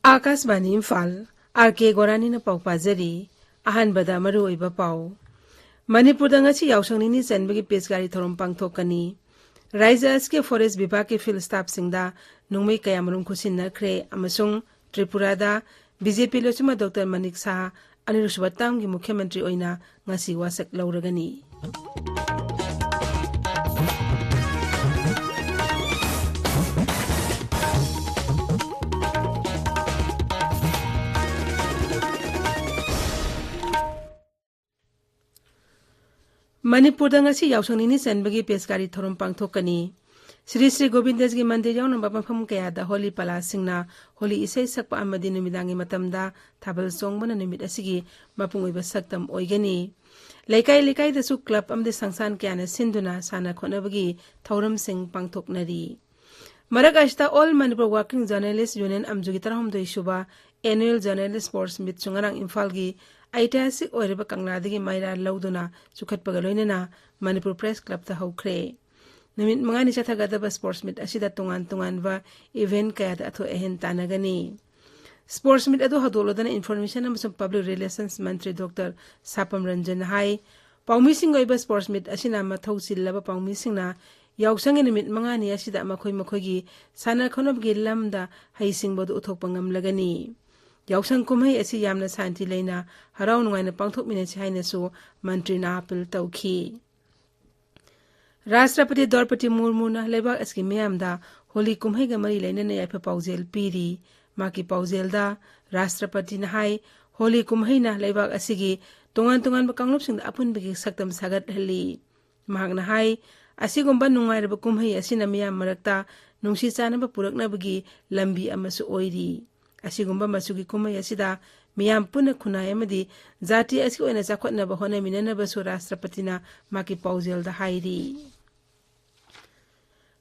Akashvani Imphal R.K Gorani na pau pazari ahanbada maru oiba pau Manipur da ngasi yausangni chanbagi pesgari thorom pangthokani Raija aske forest vibhag ke field staff singda nungmei kayamrum khusin na khre amasung Tripura da BJP lochuma Dr Manik Saha anirushwatam gi mukhyamantri oina ngasi wasak lauragani Manipur da ngasi yausangni chanbagi pesgari thorom pangthokani Sri Sri Govindas gi mandir yauna mafam kaya da holi pala singna holi isai sakpa amadi numidangi matamda thabal songbana numit asigi mapung oiba saktam oigani laikai da su club amde sangsan kya na sinduna sana khonabagi thoram sing pangthoknari Marak ashta all Manipur Working Journalists Union amjugi tarahom doi shuba annual journalist sports meet chungarang Imphal gi ऐतिहासिक ओइरबा कंगनादगी Myra लौदुना सुखतपगा लोइनेना Manipur press club ता हौख्रे नमित मंगानी चथागदबा sports meet असिदा तोंगान बा event कयाद अथो एहेन तानगनी sports meet अदो हदोलोदना information अमसम public relations मंत्री डॉक्टर सापम रंजन हाई पाउमी सिंग ओइबा स्पोर्ट्स मीट असिना मथौ सिल्लबा पाउमी सिंगना याउसंगे निमित मंगानी असिदा मखोई साना खनबगी lambda हाइसिंगबदु उथोकपा ngamlagani Yausang kumai asi yamna santi leina harau nungai na pangthok minasi haina su mantri na apil tauki. Rashtrapati Draupadi Murmu na lebak aski miyamda holi kumai ga mari leina na yaipa pauzel piri maki pauzel da Rashtrapati na hai holi kumai na lebak asigi tungan ba kanglop sing da apun bigi saktam sagat hali. Mahag na hai asigumba nungai raba kumai asina miyam marakta nungsi sana ba purak na bagi lambi amasu oiri. Asigumba masugi kumai asida miyam puna khunai amadi zati aski oina chakhotna ba hona minana ba su Rashtrapatina maki pauzel da hairi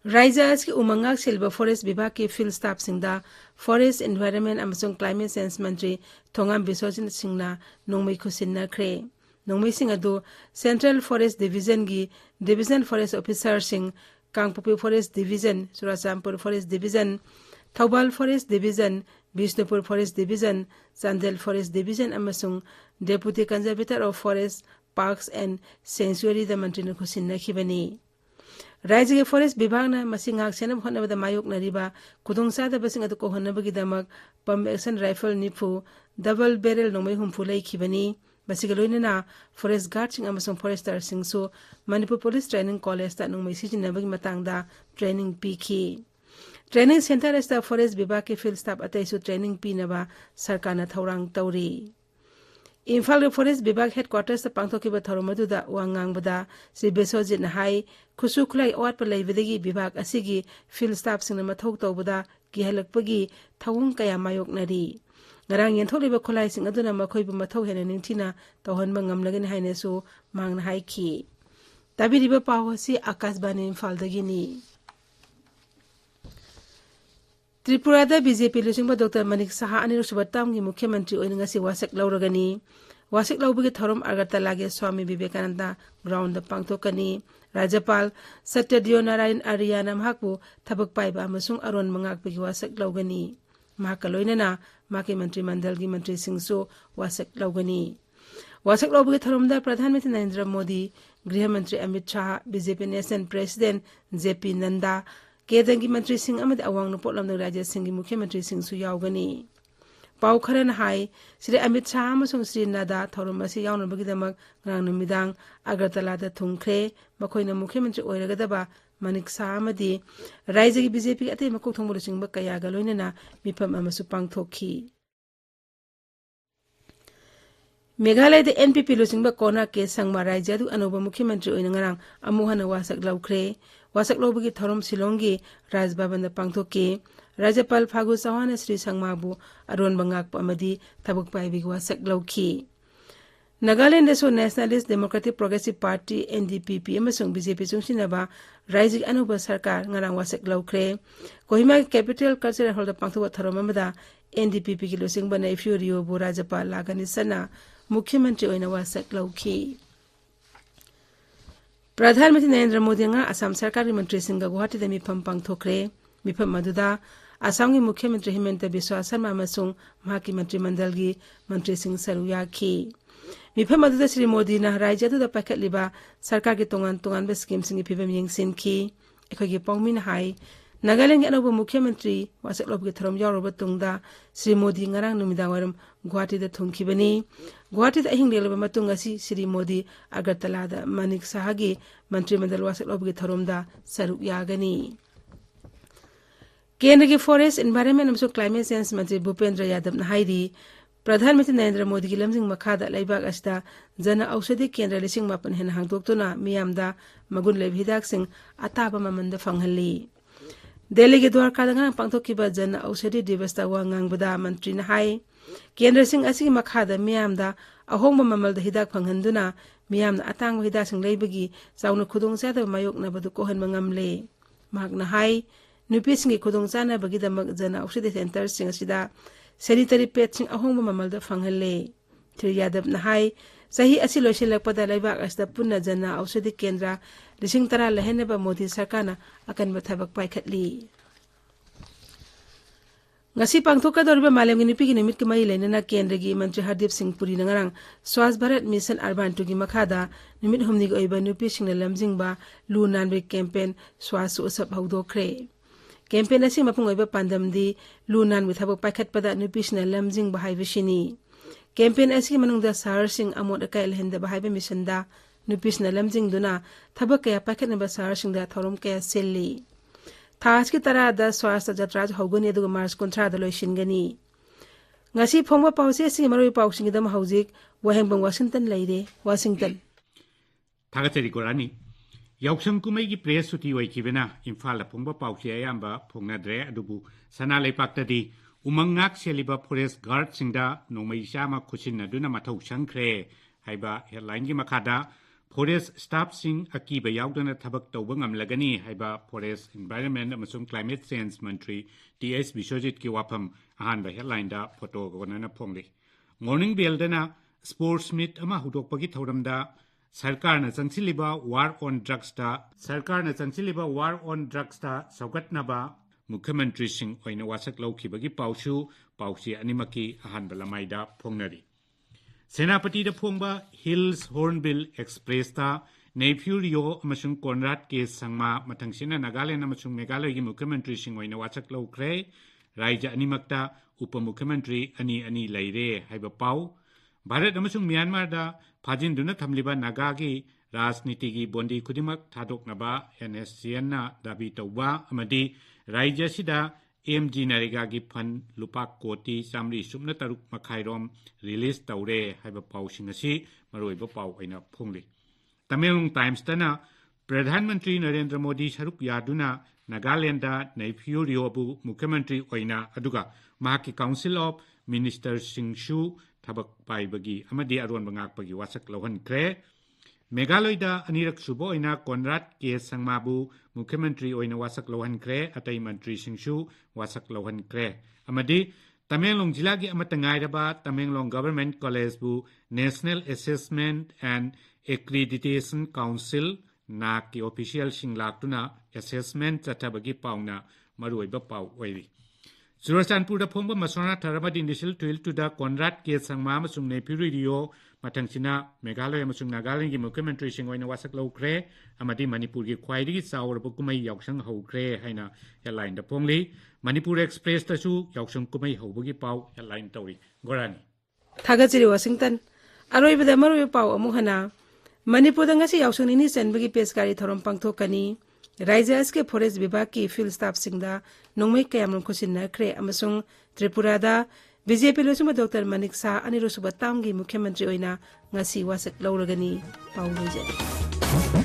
Raija aski umangak silba forest vibhag ke field staff singda forest environment amasung climate change mantri thongam bisojin singna nongmei khusinna khre nongmei singadu central forest division gi division forest officer sing Kangpopi forest division Churachampur forest division Thaubal forest division Bishnupur Forest Division, Chandel Forest Division amasung Deputy Conservator of Forest, Parks and Sanctuary the Mantrina Kusin Nakibani. Raija Forest Bibagna Masingak Senam Honaba the Mayok Nariba, Kudungsa the Basing at the Kohanabagidamak, Pump Action Rifle Nipu, Double Barrel Nomehum Fulay Kibani, Basigalunina, Forest Guarding Amazon Forester Singsu, Manipur Police Training College that Nomesiji Nabag Matangda, Training Piki. Training Center as the Forest Vibhag ke field staff ataisu training pinaba sarkana thaurang tauri. Imphal Forest Vibhag headquarters the pangthokiba tharomadu da wangang bada Sri Besojit na hai khusuklai awat pa leibedagi Vibhag asigi field staff singna mathok tawbada gihalakpagi thawung kaya mayok nari. Ngarang yentholiba khulai sing aduna makhoi bu mathok hena ningthina tawhanba ngamlagani haine su mangna hai ki. Tabiriba pawasi Akashbani Imphal dagini. Tripura da BJP lusingba Dr Manik Saha anirushwatam gi mukhyamantri oina ngasi wasak lauragani wasak laubagi thorom Agartala ge Swami Vivekananda ground da pangthokani Rajapal Satyadeo Narayan Ariyana mahakbu thabak paiba amasung aron mangakpagi wasak laugani mahakaloina na maki mantri mandal gi mantri singso wasak laugani wasak laubagi thorom da Pradhan Mantri Narendra Modi Griha Mantri Amit Shah BJP National President JP Nanda Kedangi Mantri Singh amad awang no potlam ng Raja Singh Mukhyamantri Singh su yaugani pau kharan hai Sri Amit Shah amasung Sri Nada thorum asi yauna bagidamak ngrang numidang Agartala da thungkhre makhoi na Mukhyamantri oiragadaba Manik Saha amadi Raija gi BJP atei makok thongbu singba kaya ga loinana mifam amasu pangthokhi Meghalaya da NPP lusingba kona ke sangma Raija du anoba Mukhyamantri oina ngarang amuhana wasak laukhre wasak lobagi thorom silongi Raj Bhavan da pangthoki Rajapal Phagu Chauhan Sri Sangmabu aron bangak pa amadi thabuk paibi wasak lauki Nagaland so Nationalist Democratic Progressive Party NDPP amasung BJP chungsinaba Raija anuba sarkar ngarang wasak laukre Kohima Capital Cultural Hall da pangthowa thorom amada NDPP ki losingba na Furio bu Rajapal lagani sana Mukhyamantri oina wasak lauki Pradhan Mantri Narendra Modi nga Assam Sarkari Mantri Singha Guwahati da mifam pangthokre mifam maduda Assam की मुख्यमंत्री हिमंत बिस्वा शर्मा अमसुंग महाकी मंत्रिमंडल की मंत्री सिंह सरू याखी मिफम अदुदा श्री मोदी ना राज्य अदुदा पाखटलिबा सरकार की तोंगान स्कीम सिंह फिबम यंगसिनखी अखोगी पौमिन हाई नागालैंड के अनौब मुख्यमंत्री वासकलोब के थरम यावरब तुंगदा Shri Modi ngarang numidang waram Guwahati da thungkhibani Guwahati da ahing lelaba matung asi Shri Modi Agartala da Manik Sahagi मंत्री मंडल वासकलोब के थरम दा सरु यागनी केंद्र के फॉरेस्ट एनवायरनमेंट अमसो क्लाइमेट चेंज मंत्री भूपेंद्र यादव ने हाईरी प्रधानमंत्री नरेंद्र मोदी की लमजिंग मखादा लेबाग असदा जन औषधि केंद्र लिसिंग मापन हेन हांगदोक्तुना मियामदा मगुन लेब हिदाक सिंह अताबा ममंद फंगहली दिल्ली के द्वारका दंगा पांगथोकिबा जन औषधि दिवस दा वांगांगबदा मंत्री ने हाई केंद्र सिंह असि मखादा मियामदा अहोंग ममल द हिदाक फंगहंदुना मियामना अतांग हिदाक सिंह लेबगी चाउन खुदोंग चादा मायोकना बदु कोहन मंगमले मागना हाई नुपी सिंह खुदोंग चाना बगी दमक जन औषधि सेंटर सिंह सिदा सैनिटरी पैड सिंह अहोंग ममल द फंगहले श्री यादव ने हाई सही असि लोइसिलकपदा लेबाक असदा पुन्ना जन औषधि केंद्र लिसिंग तरा लहेनबा मोदी सरकारना अकनबा थबक पाइखटली ngasi pangthokadoriba malemgi nupigi numit ki mai leinana kendra gi mantri Hardip Singh Puri nangarang Swasth Bharat Mission Urban tu gi makhada numit humni gi oiba nupi singna lamjingba lu nanbe campaign Swasth usap hawdokre campaign asi mapung oiba pandamdi lu nan with habak paikhatpada nupi singna lamjingba haibishini campaign asi manungda sahar sing amot akai lehenda bahaiba mission da nupi singna lamjingduna thabak kaya paikhatnaba sahar sing da thorom kaya selli थाज की तरह the स्वास्थ्य जत्रा हौगनी अदुग मार्च 13 the लोइसिनगनी ngasi phongba pause si maroi pausing dam hauzik Wahengbam Washington leire Washington R.K Gorani yausang kumai gi press suti wai kibena Imphal phongba pause ayamba phongnadre adubu sana leipak di umangnak seliba forest guard singda nomai shama khusin aduna mathau sangkhre haiba headline gi makhada forest staff sing akiba yaudana thabak tawba ngamlagani haiba forest environment amasung climate change mantri TS Biswajit ki wafam ahanba headline da photo gonana phongli morning bell dana sports meet ama hudokpagi thoramda sarkarna chansiliba war on drugs da saugatnaba mukhyamantri sing oina wasak lawkhibagi pausi animaki ahanba lamaida phongnari सेनापति the फोंगबा hills hornbill express ता Neiphiu Rio अमसुंग Conrad K Sangma मथंगसिना Nagaland अमसुंग Meghalaya की मुख्यमंत्री सिंह ओइना वाचक लौख्रे राज्य अनिमक्ता उपमुख्यमंत्री अनि लैरे हाइबा पाउ Bharat अमसुंग Myanmar दा फाजिनदुना थमलिबा नागा की राजनीति की बोंडी खुदिमक थादोकनबा NSCN ना दाबी तौबा अमदी राज्य सिदा MG Nariga की फंड लुपा कोटी चामरी सुमना तरुक मखाइरोम रिलीज तौरे हाइबा पाउसिंग असि मरोइबा पाउ अइना फोंगली तमिलनाडु टाइम्स तना प्रधानमंत्री नरेंद्र मोदी सरुक यादुना नागालैंड नैफ्यूरियोबु मुख्यमंत्री ओइना अदुगा महाकी काउंसिल ऑफ मिनिस्टर सिंगसु थबक पाइबगी अमदी अरोन बंगाकपगी वासक लौहनख्रे मेघालय दा अनिरक सुबो ओइना कोनराड के संगमाबु मुख्यमंत्री ओइना वासक लौहनख्रे अतै मंत्री सिंगसु वासक लौहनख्रे अमदी तमेंगलोंग जिला की अमतंगाइरबा तमेंगलोंग गवर्नमेंट कॉलेज बु national assessment and accreditation council NAAC की ऑफिशियल सिंगलाक्तुना असेसमेंट चथबगी पाउना मरुइबा पाउ ओइरी चुरचानपुर फोंबा मसोना थरबदी इंडिशियल ट्विल टू द कोनराड के संगमा मसुंग नेफ्यूरियो मथंगसिना मेघालय मसुंग नागालैंड की मुख्यमंत्री सिंह ओइना वासक लौख्रे अमदी मणिपुर की ख्वाइदगी चावरब कुमई यावसंग हौख्रे हाइना हेडलाइन द फोंगली मणिपुर एक्सप्रेस तसु यावसंग कुमई हौबगी पाउ हेडलाइन तौरी गोरानी थागचिरी वाशिंगटन अरोइबदा मरोइ पाउ अमुहना मणिपुर दंगासी यावसंग निनी चनबगी पेशकारी थरम पांगथोकनी राज्य के फॉरेस्ट विभाग की फील्ड स्टाफ सिंगदा नोंमै कयामन खुसिनखरे अमसुंग त्रिपुरादा बीजेपी लोसुमा डॉक्टर मनिक शाह अनिरुसुबा तामगी मुख्यमंत्री ओइना ngasi wasak lauragani pauluje